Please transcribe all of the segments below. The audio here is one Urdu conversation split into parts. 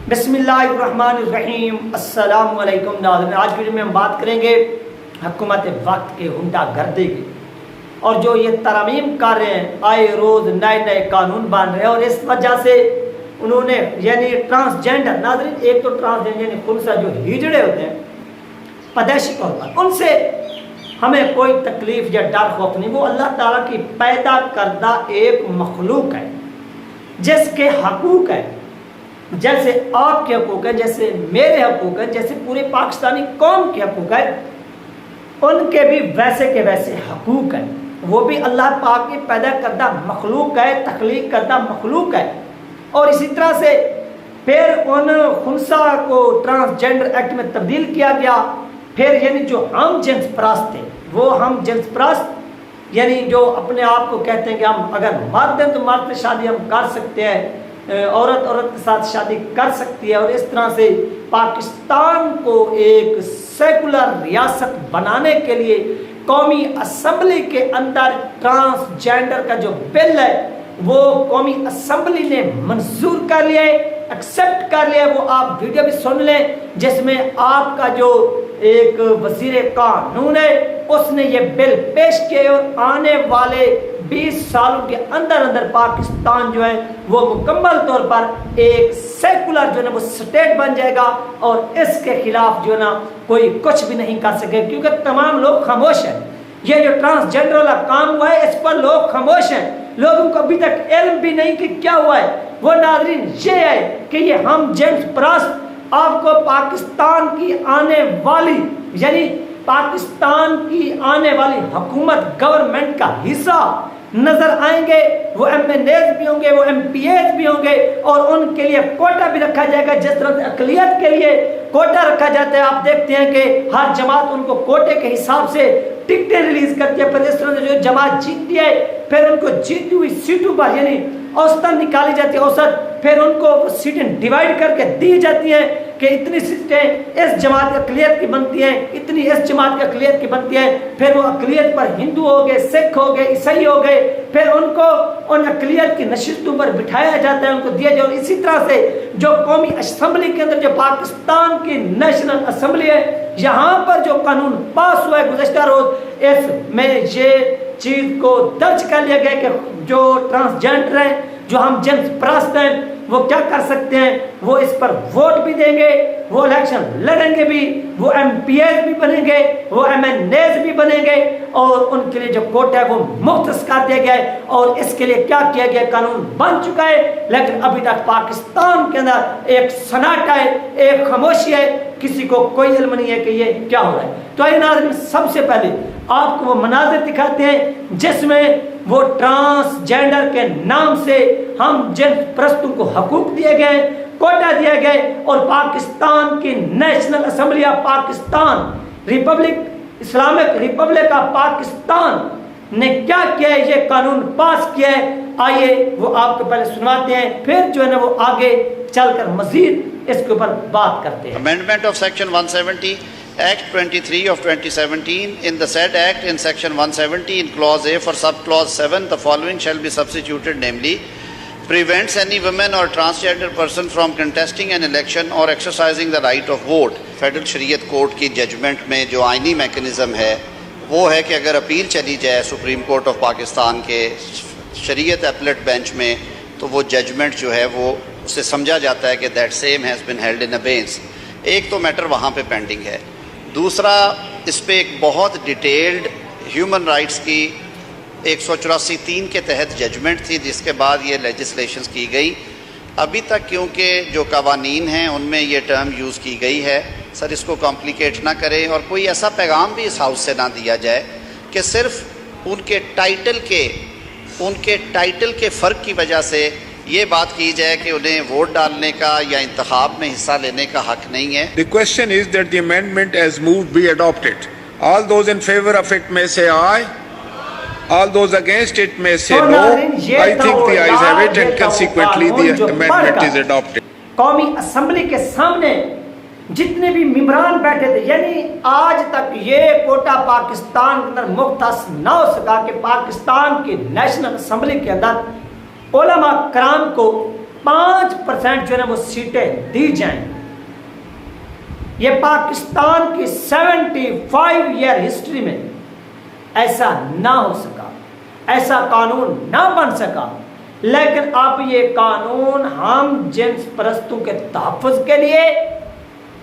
بسم اللہ الرحمن الرحیم۔ السلام علیکم ناظرین، آج ویڈیو میں ہم بات کریں گے حکومت وقت کے ہنڈا گردی کی، اور جو یہ ترمیم کر رہے ہیں، آئے روز نئے قانون بن رہے ہیں، اور اس وجہ سے انہوں نے یعنی ٹرانسجینڈر، ناظرین ایک تو ٹرانسجینڈر یعنی خنثی جو ہجڑے ہوتے ہیں پیدائشی طور پر، ان سے ہمیں کوئی تکلیف یا ڈر خوف نہیں، وہ اللہ تعالیٰ کی پیدا کردہ ایک مخلوق ہے جس کے حقوق ہیں، جیسے آپ کے حقوق ہیں، جیسے میرے حقوق ہیں، جیسے پورے پاکستانی قوم کے حقوق ہیں، ان کے بھی ویسے کے ویسے حقوق ہیں۔ وہ بھی اللہ پاک کی پیدا کردہ مخلوق ہے، تخلیق کردہ مخلوق ہے، اور اسی طرح سے پھر ان خنثی کو ٹرانسجینڈر ایکٹ میں تبدیل کیا گیا۔ پھر یعنی جو ہم جنس پرست تھے، وہ ہم جنس پرست یعنی جو اپنے آپ کو کہتے ہیں کہ ہم اگر مرد ہیں تو مرد سے شادی ہم کر سکتے ہیں، عورت کے ساتھ شادی کر سکتی ہے، اور اس طرح سے پاکستان کو ایک سیکولر ریاست بنانے کے لیے قومی اسمبلی کے اندر ٹرانسجینڈر کا جو بل ہے وہ قومی اسمبلی نے منظور کر لیا ہے، ایکسیپٹ کر لیا ہے۔ وہ آپ ویڈیو بھی سن لیں جس میں آپ کا جو ایک وزیر قانون ہے اس نے یہ بل پیش کیے، اور آنے والے 20 سالوں کے اندر پاکستان جو ہے وہ مکمل طور پر ایک سیکولر جو ہے نا وہ سٹیٹ بن جائے گا، اور اس کے خلاف جو ہے نا کوئی کچھ بھی نہیں کر سکے، کیونکہ تمام لوگ خاموش ہیں۔ یہ جو ٹرانسجینڈر والا کام ہوا ہے اس پر لوگ خاموش ہیں، لوگوں کو ابھی تک علم بھی نہیں کہ کیا ہوا ہے۔ وہ ناظرین یہ ہے کہ یہ ہم جنس پرست آپ کو پاکستان کی آنے والی یعنی پاکستان کی آنے والی حکومت گورنمنٹ کا حصہ نظر آئیں گے۔ وہ ایم این ایز بھی ہوں گے، وہ ایم پی ایز بھی ہوں گے، اور ان کے لیے کوٹا بھی رکھا جائے گا، جس طرح سے اقلیت کے لیے کوٹا رکھا جاتا ہے۔ آپ دیکھتے ہیں کہ ہر جماعت ان کو کوٹے کے حساب سے ٹکٹیں ریلیز کرتی ہے، پھر اس طرح سے جو جماعت جیتتی ہے پھر ان کو جیتی ہوئی سیٹوں پر یعنی اوسطاً نکالی جاتی ہے، اوسط پھر ان کو سیٹیں ڈیوائیڈ کر کے دی جاتی ہیں کہ اتنی سیٹیں اس جماعت اقلیت کی بنتی ہیں، اتنی اس جماعت کی اقلیت کی بنتی ہیں، پھر وہ اقلیت پر ہندو ہو گئے، سکھ ہو گئے، عیسائی ہو گئے، پھر ان کو ان اقلیت کی نشستوں پر بٹھایا جاتا ہے، ان کو دیا جائے۔ اور اسی طرح سے جو قومی اسمبلی کے اندر جو پاکستان کی نیشنل اسمبلی ہے، یہاں پر جو قانون پاس ہوا ہے گزشتہ روز، اس میں یہ چیز کو درج کر لیا گیا کہ جو ٹرانسجینڈر ہیں، جو ہم جنس پرست ہیں، وہ کیا کر سکتے ہیں، وہ اس پر ووٹ بھی دیں گے، وہ الیکشن لڑیں گے بھی، وہ ایم پی ایز بھی بنیں گے، وہ ایم این ایز بھی بنیں گے، اور ان کے لیے جو کوٹا ہے وہ مختص کر دیا گیا ہے۔ اور اس کے لیے کیا کیا گیا، قانون بن چکا ہے، لیکن ابھی تک پاکستان کے اندر ایک سناٹا ہے، ایک خاموشی ہے، کسی کو کوئی علم نہیں ہے کہ یہ کیا ہو رہا ہے۔ تو آئیے ناظرین سب سے پہلے آپ کو وہ مناظر دکھاتے ہیں جس میں وہ ٹرانسجینڈر کے نام سے ہم جنس پرستوں کو حقوق دیے گئے، کوٹا دیا گئے، اور پاکستان کی national assembly of Pakistan republic Islamic republic of Pakistan نے کیا کیا ہے، یہ قانون پاس کیا ہے۔ آئیے وہ آپ کو پہلے سنواتے ہیں، پھر جو ہے نا وہ آگے چل کر مزید اس کے اوپر بات کرتے ہیں۔ Amendment of Section 170 Act 23 of 2017. In the said Act, in Section 170, in Clause A for Subclause 7, the following shall be substituted, namely, prevents any woman or transgender person from contesting an election or exercising the right of vote. Federal Shariat Court کی ججمنٹ میں جو آئینی میکنزم ہے وہ ہے کہ اگر اپیل چلی جائے سپریم کورٹ آف پاکستان کے شریعت اپلیٹ بینچ میں تو وہ ججمنٹ جو ہے وہ اسے سمجھا جاتا ہے کہ that same has been held in abeyance. ایک تو میٹر وہاں پہ پینڈنگ ہے، دوسرا اس پہ ایک بہت ڈیٹیلڈ ہیومن رائٹس کی 184(3) کے تحت ججمنٹ تھی، جس کے بعد یہ لیجسلیشنز کی گئی۔ ابھی تک کیونکہ جو قوانین ہیں ان میں یہ ٹرم یوز کی گئی ہے، سر اس کو کمپلیکیٹ نہ کریں، اور کوئی ایسا پیغام بھی اس ہاؤس سے نہ دیا جائے کہ صرف ان کے ٹائٹل کے فرق کی وجہ سے یہ بات کی جائے کہ انہیں ووٹ ڈالنے کا یا انتخاب میں حصہ لینے کا حق نہیں ہے۔ The question is that the amendment as moved be adopted. All those in favor of it may say aye. All those against it may say no. I think the ayes have it and consequently the amendment is adopted. قومی اسمبلی کے سامنے جتنے بھی ممبران بیٹھے تھے، یعنی آج تک یہ کوٹا پاکستان کے اندر مختص نہ ہو سکا کہ پاکستان کی نیشنل اسمبلی کے اندر علماء کرام کو 5% جو ہے نا وہ سیٹیں دی جائیں۔ یہ پاکستان کی 75 ایئر ہسٹری میں ایسا نہ ہو سکا، ایسا قانون نہ بن سکا، لیکن اب یہ قانون ہم جنس پرستوں کے تحفظ کے لیے،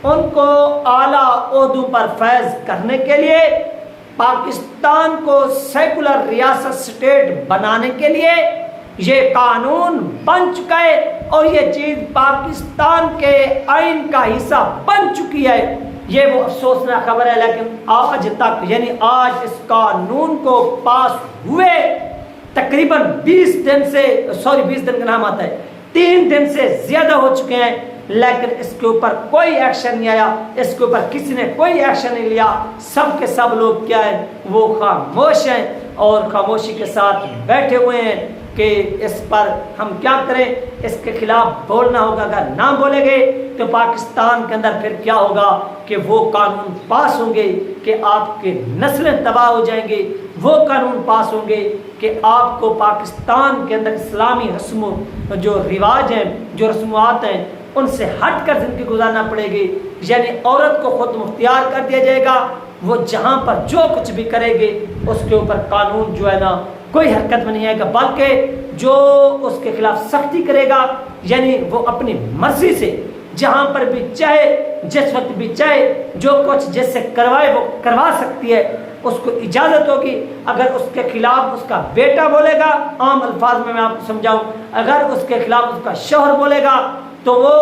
ان کو اعلیٰ عہدوں پر فیض کرنے کے لیے، پاکستان کو سیکولر ریاست سٹیٹ بنانے کے لیے یہ قانون بن چکا ہے، اور یہ چیز پاکستان کے آئین کا حصہ بن چکی ہے۔ یہ وہ افسوسناک خبر ہے، لیکن آج تک یعنی آج اس قانون کو پاس ہوئے تقریباً 20 دن کا نام آتا ہے، 3 دن سے زیادہ ہو چکے ہیں، لیکن اس کے اوپر کوئی ایکشن نہیں آیا، اس کے اوپر کسی نے کوئی ایکشن نہیں لیا۔ سب کے سب لوگ کیا ہیں، وہ خاموش ہیں اور خاموشی کے ساتھ بیٹھے ہوئے ہیں کہ اس پر ہم کیا کریں، اس کے خلاف بولنا ہوگا۔ اگر نہ بولیں گے تو پاکستان کے اندر پھر کیا ہوگا کہ وہ قانون پاس ہوں گے کہ آپ کی نسلیں تباہ ہو جائیں گی، وہ قانون پاس ہوں گے کہ آپ کو پاکستان کے اندر اسلامی رسم و جو رواج ہیں، جو رسومات ہیں، ان سے ہٹ کر زندگی گزارنا پڑے گی، یعنی عورت کو خود مختار کر دیا جائے گا، وہ جہاں پر جو کچھ بھی کرے گی اس کے اوپر قانون جو ہے نا کوئی حرکت میں نہیں آئے گا، بلکہ جو اس کے خلاف سختی کرے گا، یعنی وہ اپنی مرضی سے جہاں پر بھی چاہے، جس وقت بھی چاہے، جو کچھ جس سے کروائے وہ کروا سکتی ہے، اس کو اجازت ہوگی۔ اگر اس کے خلاف اس کا بیٹا بولے گا، عام الفاظ میں آپ کو سمجھاؤں، اگر اس کے خلاف اس کا شوہر بولے گا تو وہ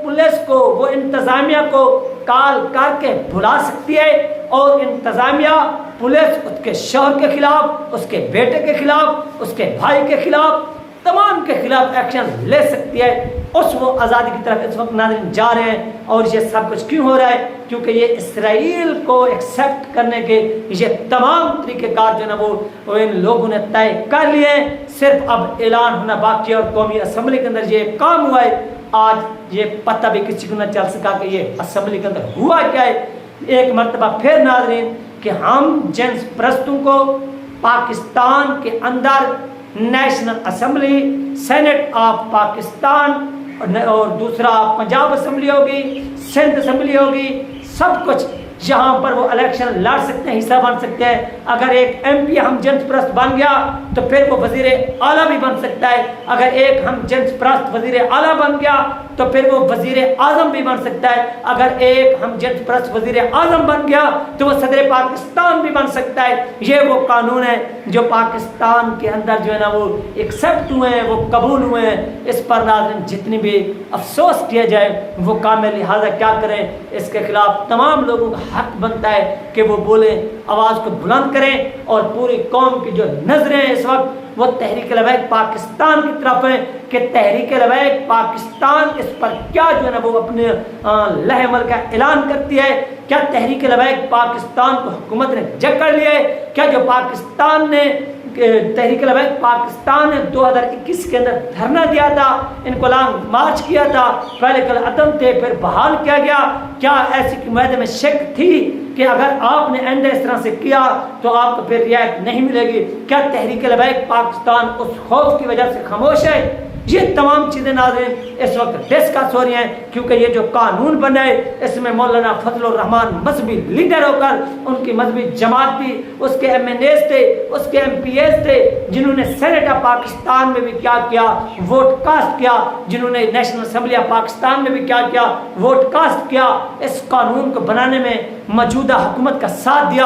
پولیس کو، وہ انتظامیہ کو کال کر کے بلا سکتی ہے، اور انتظامیہ پولیس اس کے شوہر کے خلاف، اس کے بیٹے کے خلاف، اس کے بھائی کے خلاف، تمام کے خلاف ایکشن لے سکتی ہے۔ اس وہ آزادی کی طرف اس وقت ناظرین جا رہے ہیں، اور یہ سب کچھ کیوں ہو رہا ہے؟ کیونکہ یہ اسرائیل کو ایکسیپٹ کرنے کے یہ تمام طریقہ کار جو ہے نا وہ ان لوگوں نے طے کر لیے ہیں، صرف اب اعلان ہونا باقی ہے، اور قومی اسمبلی کے اندر یہ کام ہوا ہے۔ آج یہ پتہ بھی کسی کو نہ چل سکا کہ یہ اسمبلی کے اندر ہوا کیا ہے۔ ایک مرتبہ پھر ناظرین کہ ہم جنس پرستوں کو پاکستان کے اندر national assembly, senate of Pakistan, اور دوسرا پنجاب اسمبلی ہوگی، سندھ اسمبلی ہوگی، سب کچھ جہاں پر وہ الیکشن لڑ سکتے ہیں، حصہ بن سکتے ہیں۔ اگر ایک ایم پی ہم جنس پرست بن گیا تو پھر وہ وزیر اعلیٰ بھی بن سکتا ہے، اگر ایک ہم جنس پرست وزیر اعلیٰ بن گیا تو پھر وہ وزیر اعظم بھی بن سکتا ہے، اگر ایک ہم جنس پرست وزیر اعظم بن گیا تو وہ صدر پاکستان بھی بن سکتا ہے۔ یہ وہ قانون ہے جو پاکستان کے اندر جو ہے نا وہ ایکسیپٹ ہوئے ہیں، وہ قبول ہوئے ہیں۔ اس پر ناظرین جتنی بھی افسوس کیا جائے وہ کام ہے، لہٰذا کیا کریں، اس کے خلاف تمام لوگوں کا حق بنتا ہے کہ وہ بولیں، آواز کو بلند کریں، اور پوری قوم کی جو نظریں اس وقت وہ تحریک لبیک پاکستان کی طرف ہیں کہ تحریک لبیک پاکستان اس پر کیا جو ہے نا وہ اپنے لہ عمل کا اعلان کرتی ہے۔ کیا تحریک لبیک پاکستان کو حکومت نے جکڑ لیا ہے؟ کیا جو پاکستان نے تحریک لبیک پاکستان نے 2021 کے اندر دھرنا دیا تھا، انقلاب مارچ کیا تھا، پہلے کل عدم تھے پھر بحال کیا گیا، کیا ایسی معاہدے میں شک تھی کہ اگر آپ نے آئندہ اس طرح سے کیا تو آپ کو پھر رعایت نہیں ملے گی؟ کیا تحریک لبیک پاکستان اس خوف کی وجہ سے خاموش ہے؟ یہ تمام چیزیں ناظرین اس وقت ڈسکس ہو رہی ہیں، کیونکہ یہ جو قانون بنا ہے اس میں مولانا فضل الرحمان مذہبی لیڈر ہو کر، ان کی مذہبی جماعت بھی، اس کے ایم این ایز تھے، اس کے ایم پی ایز تھے، جنہوں نے سینٹ آف پاکستان میں بھی کیا ووٹ کاسٹ کیا، جنہوں نے نیشنل اسمبلی آف پاکستان میں بھی کیا ووٹ کاسٹ کیا، اس قانون کو بنانے میں موجودہ حکومت کا ساتھ دیا،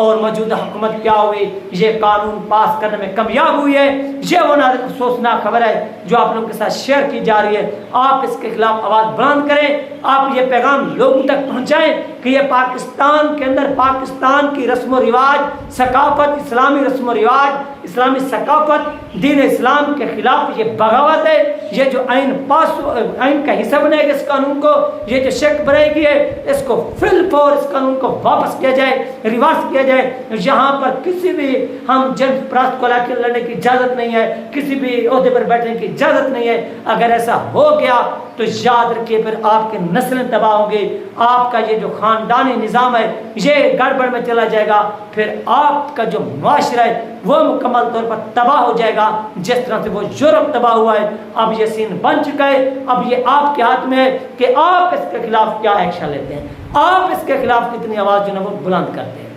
اور موجودہ حکومت کیا ہوئی، یہ قانون پاس کرنے میں کامیاب ہوئی ہے۔ یہ وہ ناظرین افسوسناک خبر ہے جو آپ لوگوں کے ساتھ شیئر کی جا رہی ہے۔ آپ اس کے خلاف آواز بلند کریں، آپ یہ پیغام لوگوں تک پہنچائیں کہ یہ پاکستان کے اندر پاکستان کی رسم و رواج، ثقافت، اسلامی رسم و رواج، اسلامی ثقافت، دین اسلام کے خلاف یہ بغاوت ہے۔ یہ جو آئین کا حصہ بنے گا اس قانون کو، یہ جو شک بنائے گی ہے، اس کو فی الفور اس قانون کو واپس کیا جائے، ریورس کیا جائے۔ یہاں پر کسی بھی ہم جنس پرست کو لا کے لڑنے کی اجازت نہیں ہے، کسی بھی عہدے پر بیٹھنے کی اجازت نہیں ہے۔ اگر ایسا ہو گیا تو یاد رکھیے پھر آپ کی نسلیں تباہ ہوں گی، آپ کا یہ جو خاندانی نظام ہے یہ گڑبڑ میں چلا جائے گا، پھر آپ کا جو معاشرہ ہے وہ مکمل طور پر تباہ ہو جائے گا جس طرح سے وہ یورپ تباہ ہوا ہے۔ اب یہ سین بن چکا ہے، اب یہ آپ کے ہاتھ میں ہے کہ آپ اس کے خلاف کیا ایکشن لیتے ہیں، آپ اس کے خلاف کتنی آواز جو ہے وہ بلند کرتے ہیں۔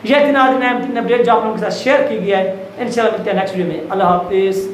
یہ تین اپڈیٹ جو آپ لوگوں کے ساتھ شیئر کی گیا ہے، انشاءاللہ ملتے ہیں نیکسٹ ویڈیو میں۔ اللہ حافظ۔